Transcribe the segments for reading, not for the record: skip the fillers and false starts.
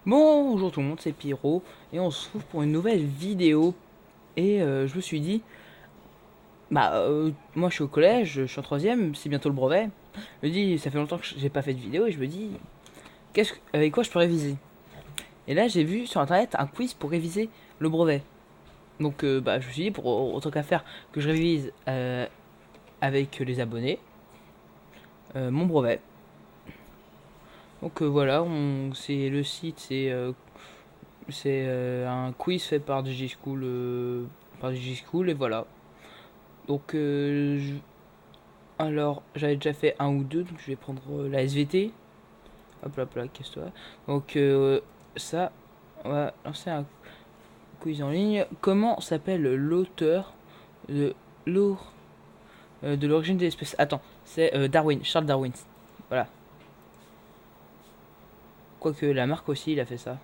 Bonjour tout le monde, c'est Pyro et on se retrouve pour une nouvelle vidéo. Et je me suis dit, moi je suis au collège, je suis en troisième, c'est bientôt le brevet. Je me dis, ça fait longtemps que j'ai pas fait de vidéo et je me dis, avec quoi je peux réviser. Et là j'ai vu sur internet un quiz pour réviser le brevet. Donc je me suis dit, pour autant qu'à faire, que je révise avec les abonnés mon brevet. Donc voilà, c'est le site, c'est un quiz fait par DigiSchool, et voilà. Donc, alors, j'avais déjà fait un ou deux, donc je vais prendre la SVT. Hop là, hop casse-toi. Donc, ça, on va lancer un quiz en ligne. Comment s'appelle l'auteur de de l'origine des espèces? Attends, c'est Darwin, Charles Darwin. Voilà. Quoique Lamarck aussi, il a fait ça.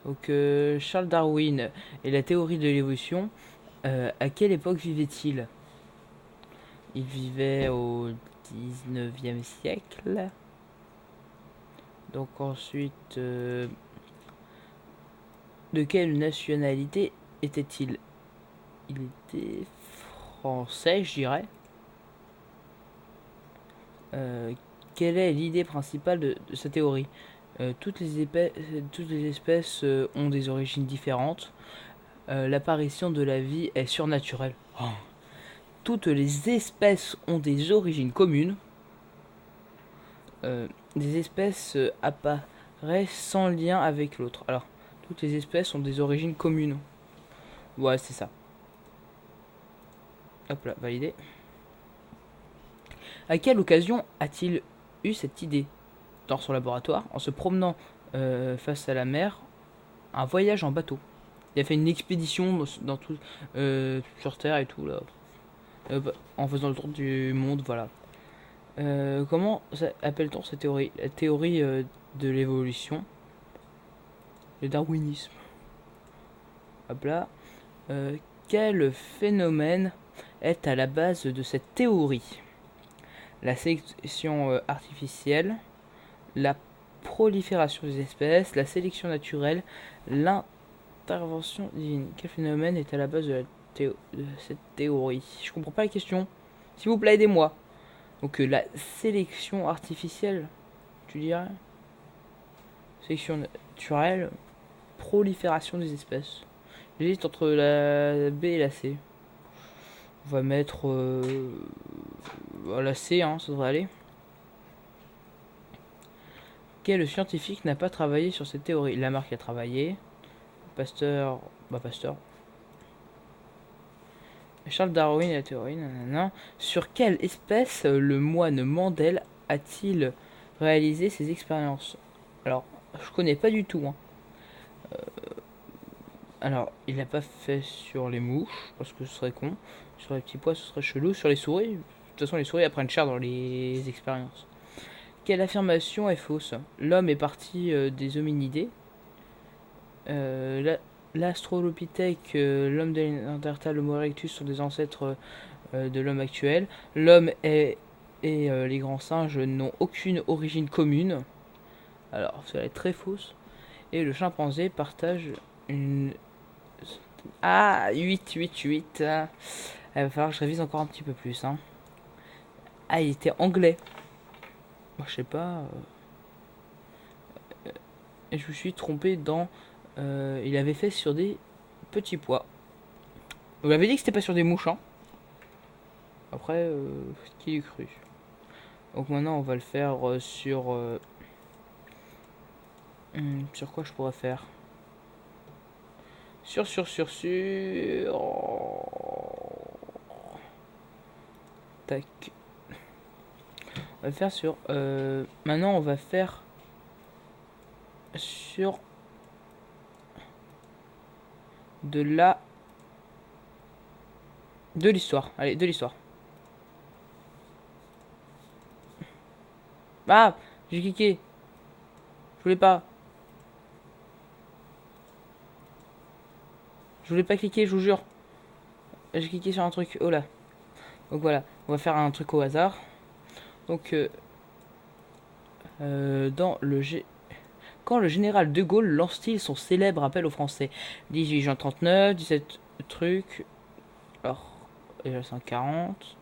Donc, Charles Darwin et la théorie de l'évolution. À quelle époque vivait-il? Il vivait au 19e siècle. Donc ensuite, de quelle nationalité était-il? Il était français, je dirais. Euh, Quelle est l'idée principale de sa théorie? Toutes les espèces ont des origines différentes. L'apparition de la vie est surnaturelle. Oh. Toutes les espèces ont des origines communes. Des espèces apparaissent sans lien avec l'autre. Alors, toutes les espèces ont des origines communes. Ouais, c'est ça. Hop là, validé. À quelle occasion a-t-il eu cette idée? Dans son laboratoire, en se promenant face à la mer, un voyage en bateau. Il a fait une expédition dans tout, sur Terre et tout, là. En faisant le tour du monde, voilà. Comment appelle-t-on cette théorie? La théorie de l'évolution. Le darwinisme. Hop là. Quel phénomène est à la base de cette théorie? La sélection artificielle, la prolifération des espèces, la sélection naturelle, l'intervention divine. Quel phénomène est à la base de cette théorie? Je comprends pas la question. S'il vous plaît, aidez-moi. Donc la sélection artificielle, tu dirais? Sélection naturelle, prolifération des espèces. J'hésite entre la B et la C. On va mettre la C, hein, ça devrait aller. Quel scientifique n'a pas travaillé sur cette théorie? Lamarck a travaillé. Pasteur, Pasteur. Charles Darwin et la théorie, nanana. Sur quelle espèce le moine Mandel a-t-il réalisé ses expériences? Alors, je connais pas du tout, hein. Alors, il n'a pas fait sur les mouches, parce que ce serait con. Sur les petits pois, ce serait chelou. Sur les souris, de toute façon, les souris apprennent cher dans les expériences. Quelle affirmation est fausse? L'homme est parti des hominidés. L'Australopithèque, l'homme de Néandertal, l'Homo erectus sont des ancêtres de l'homme actuel. L'homme et les grands singes n'ont aucune origine commune. Alors, cela est très fausse. Et le chimpanzé partage une... Ah, 8. Il va falloir que je révise encore un petit peu plus. Hein. Ah, il était anglais. Moi, je sais pas. Et je me suis trompé dans... il avait fait sur des petits pois. Vous l'avez dit que c'était pas sur des mouches, hein. Après, qui eût cru? Donc maintenant, on va le faire sur quoi je pourrais faire? Sur. Tac. On va le faire sur... maintenant, on va faire sur de l'histoire. Allez, de l'histoire. Ah, j'ai cliqué. Je voulais pas. Je voulais pas cliquer, je vous jure. J'ai cliqué sur un truc. Oh là. Donc voilà, on va faire un truc au hasard. Donc dans Quand le général de Gaulle lance-t-il son célèbre appel aux Français? 18 juin 39, 17 trucs. Alors, déjà 140.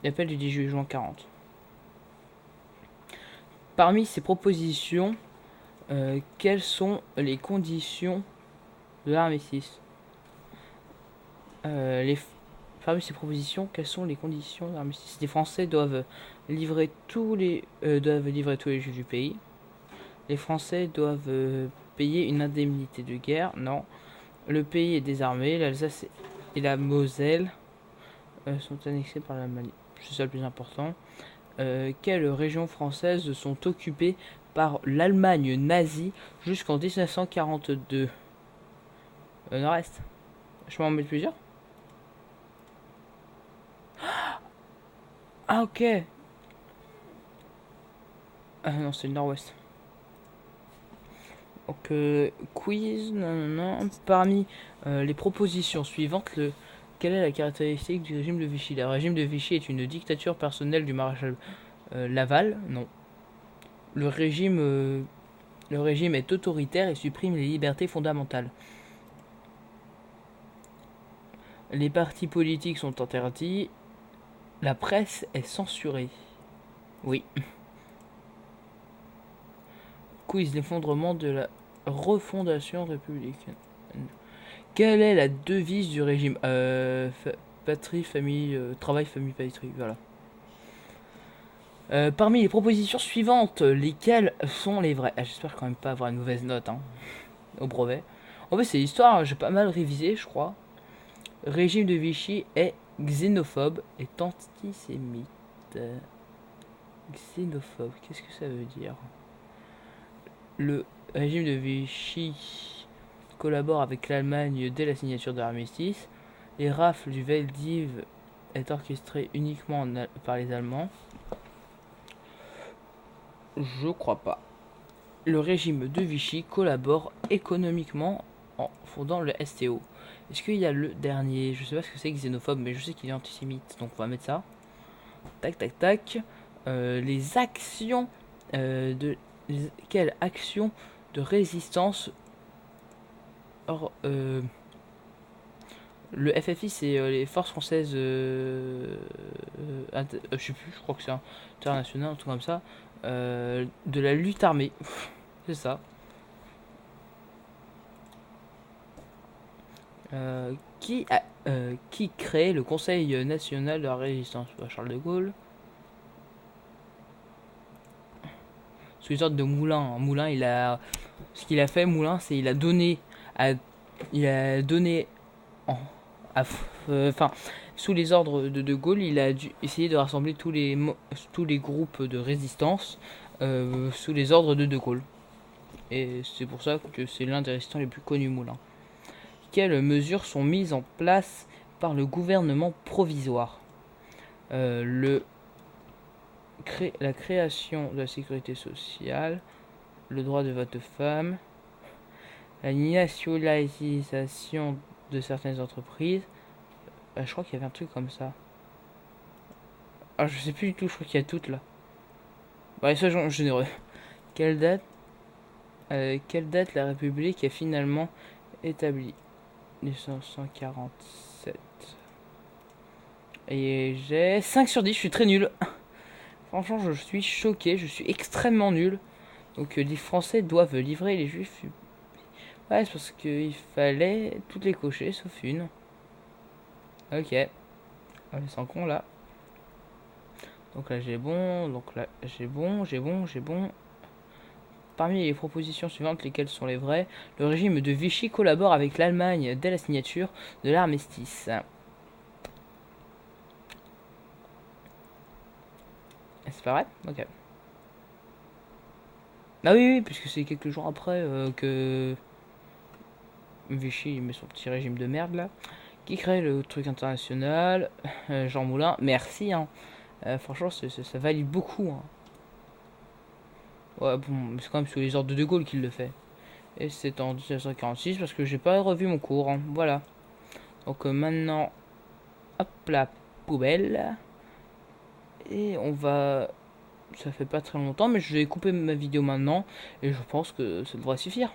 L'appel du 18 juin 40. Parmi ces propositions, quelles sont les conditions de l'armistice? Parmi ces propositions, quelles sont les conditions de l'armistice? Les Français doivent livrer tous les juifs du pays. Les Français doivent payer une indemnité de guerre. Non. Le pays est désarmé. L'Alsace et la Moselle sont annexés par l'Allemagne. C'est ça le plus important. Quelles régions françaises sont occupées par l'Allemagne nazie jusqu'en 1942? Nord-Est. Je peux en mettre plusieurs? Ah ok. Non, c'est le Nord-Ouest. Donc quiz, non. Parmi les propositions suivantes, quelle est la caractéristique du régime de Vichy? Le régime de Vichy est une dictature personnelle du maréchal Laval. Non. Le régime est autoritaire et supprime les libertés fondamentales. Les partis politiques sont interdits. La presse est censurée. Oui. Quiz, l'effondrement de la refondation républicaine. Quelle est la devise du régime? Patrie, famille, travail, famille, patrie. Voilà. Parmi les propositions suivantes, lesquelles sont les vraies? J'espère quand même pas avoir une mauvaise note au brevet. En fait, c'est l'histoire, j'ai pas mal révisé, je crois. Régime de Vichy est xénophobe et antisémite. Xénophobe, qu'est-ce que ça veut dire? Le régime de Vichy collabore avec l'Allemagne dès la signature de l'armistice. Les rafles du Veldiv est orchestré uniquement par les Allemands. Je crois pas. Le régime de Vichy collabore économiquement en fondant le STO. Est-ce qu'il y a le dernier? Je sais pas ce que c'est xénophobe, mais je sais qu'il est antisémite, donc on va mettre ça. Tac, tac, tac. Les actions quelle action de résistance? Or, le FFI, c'est les forces françaises. Je sais plus, je crois que c'est international, un truc comme ça. De la lutte armée. C'est ça. Qui crée le Conseil national de la résistance? Charles de Gaulle. Sous les ordres de Moulin. Moulin, ce qu'il a fait, Moulin, c'est il a donné sous les ordres de Gaulle, il a dû essayer de rassembler tous les groupes de résistance sous les ordres de Gaulle. Et c'est pour ça que c'est l'un des résistants les plus connus, Moulin. Quelles mesures sont mises en place par le gouvernement provisoire? La création de la sécurité sociale, le droit de vote de femmes, la nationalisation de certaines entreprises. Je crois qu'il y avait un truc comme ça. Ah, je sais plus du tout, je crois qu'il y a toutes là. Bah, soyons généreux. Quelle date la République est finalement établie? 1947. Et j'ai 5 sur 10, je suis très nul. Franchement, je suis choqué, je suis extrêmement nul. Donc les Français doivent livrer les Juifs. Ouais, c'est parce qu'il fallait toutes les cocher, sauf une. Ok. Allez, sans con là. Donc là j'ai bon, donc là j'ai bon. Parmi les propositions suivantes, lesquelles sont les vraies? Le régime de Vichy collabore avec l'Allemagne dès la signature de l'armistice. C'est pas vrai? Ok. Ah oui, puisque c'est quelques jours après que Vichy met son petit régime de merde là. Qui crée le truc international? Jean Moulin, merci hein. Franchement, ça valide beaucoup hein. Ouais, bon, c'est quand même sous les ordres de Gaulle qu'il le fait. Et c'est en 1946 parce que j'ai pas revu mon cours. Hein. Voilà. Donc maintenant, hop la poubelle. Et on va ça fait pas très longtemps, mais je vais couper ma vidéo maintenant et je pense que ça devrait suffire.